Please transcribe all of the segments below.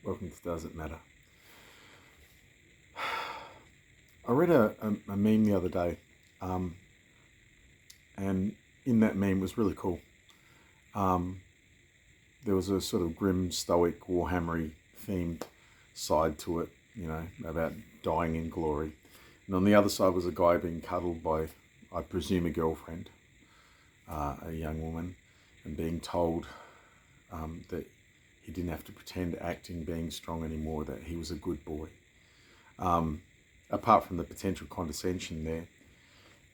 Welcome to Does It Matter? I read a meme the other day, and in that meme was really cool. Um, there was a sort of grim, stoic, Warhammery themed side to it, about dying in glory. And on the other side was a guy being cuddled by, I presume, a girlfriend, a young woman, and being told that he didn't have to pretend acting being strong anymore, that he was a good boy. Apart from the potential condescension there,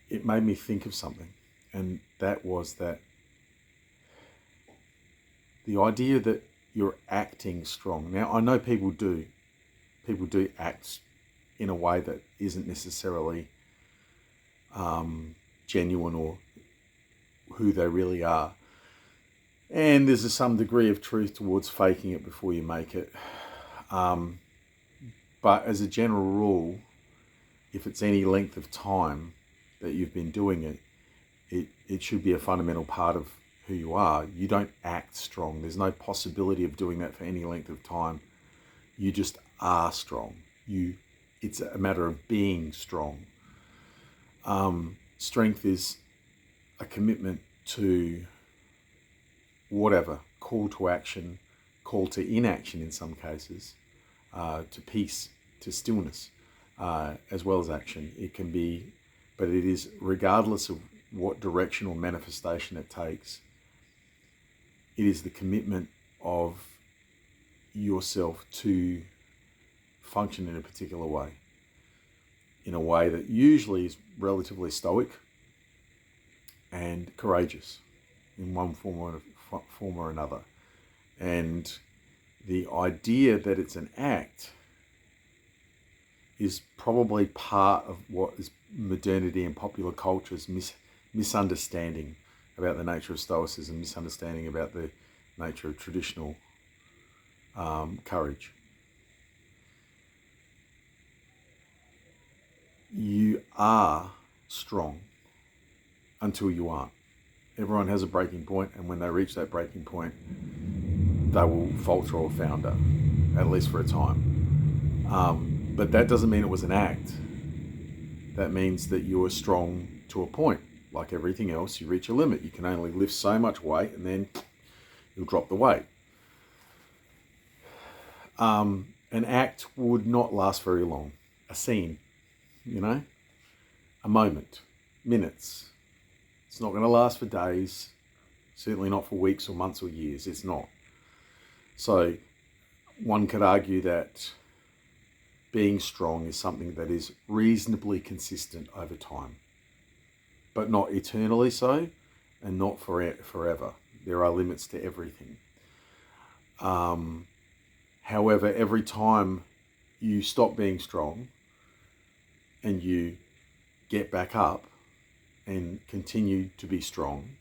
it made me think of something. And that was that the idea that you're acting strong. Now, I know people do act in a way that isn't necessarily genuine or who they really are. And there's some degree of truth towards faking it before you make it. But as a general rule, if it's any length of time that you've been doing it, it should be a fundamental part of who you are. You don't act strong. There's no possibility of doing that for any length of time. You just are strong. It's a matter of being strong. Strength is a commitment to whatever, call to action, call to inaction in some cases, to peace, to stillness, as well as action. It can be, but it is regardless of what direction or manifestation it takes, it is the commitment of yourself to function in a particular way, in a way that usually is relatively stoic and courageous in one form or another. And the idea that it's an act is probably part of what is modernity and popular culture's misunderstanding about the nature of Stoicism, misunderstanding about the nature of traditional courage. You are strong until you aren't. Everyone has a breaking point, and when they reach that breaking point, they will falter or founder, at least for a time. But that doesn't mean it was an act. That means that you are strong to a point. Like everything else, you reach a limit. You can only lift so much weight, and then you'll drop the weight. An act would not last very long. A scene, a moment, minutes. It's not going to last for days, certainly not for weeks or months or years. It's not. So one could argue that being strong is something that is reasonably consistent over time, but not eternally so, and not forever. There are limits to everything. However, every time you stop being strong and you get back up and continue to be strong,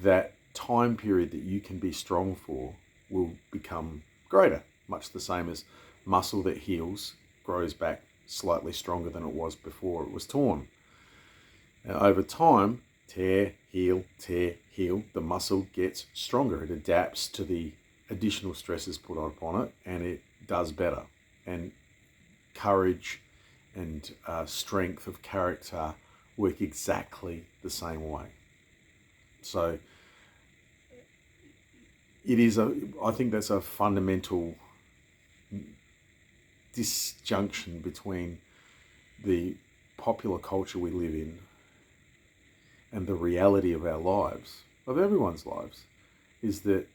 that time period that you can be strong for will become greater, much the same as muscle that heals grows back slightly stronger than it was before it was torn. Now, over time, tear, heal, the muscle gets stronger. It adapts to the additional stresses put upon it, and it does better. And courage and strength of character work exactly the same way. So I think that's a fundamental disjunction between the popular culture we live in and the reality of our lives, of everyone's lives, is that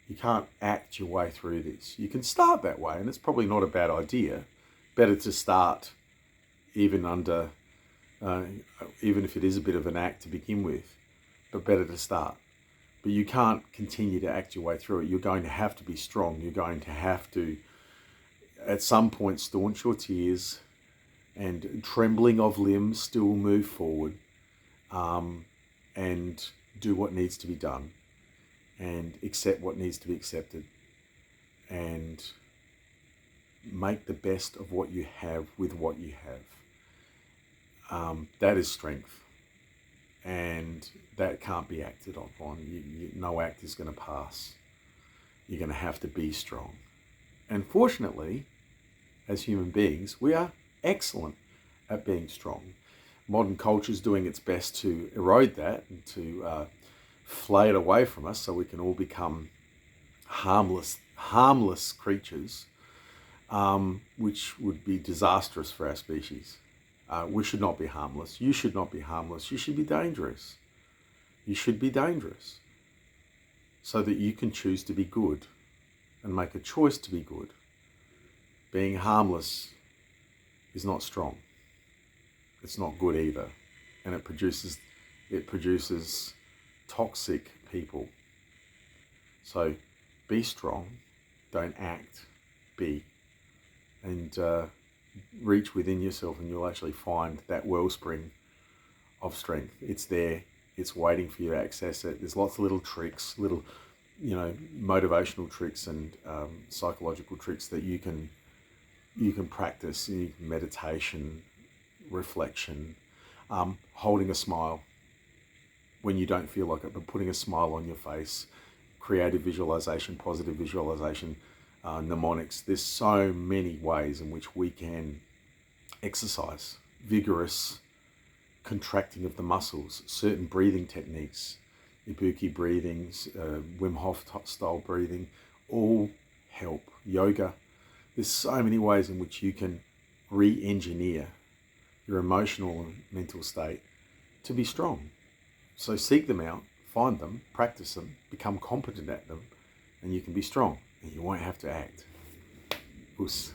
you can't act your way through this. You can start that way, and it's probably not a bad idea. Better to start even if it is a bit of an act to begin with, but better to start. But you can't continue to act your way through it. You're going to have to be strong. You're going to have to, at some point, staunch your tears and trembling of limbs, still move forward and do what needs to be done and accept what needs to be accepted and make the best of what you have with what you have. That is strength, and that can't be acted upon. No act is going to pass. You're going to have to be strong. And fortunately, as human beings, we are excellent at being strong. Modern culture is doing its best to erode that and to flay it away from us so we can all become harmless creatures, which would be disastrous for our species. We should not be harmless. You should not be harmless. You should be dangerous. You should be dangerous so that you can choose to be good and make a choice to be good. Being harmless is not strong. It's not good either. And it produces toxic people. So be strong, don't act, be. And reach within yourself and you'll actually find that wellspring of strength. It's there, it's waiting for you to access it. There's lots of little tricks, little, motivational tricks and psychological tricks that you can practice. Meditation, reflection, holding a smile when you don't feel like it, but putting a smile on your face, creative visualization, positive visualization, mnemonics. There's so many ways in which we can exercise, vigorous contracting of the muscles, certain breathing techniques, Ibuki breathings, Wim Hof style breathing, all help. Yoga. There's so many ways in which you can re-engineer your emotional and mental state to be strong. So seek them out, find them, practice them, become competent at them, and you can be strong and you won't have to act. Puss.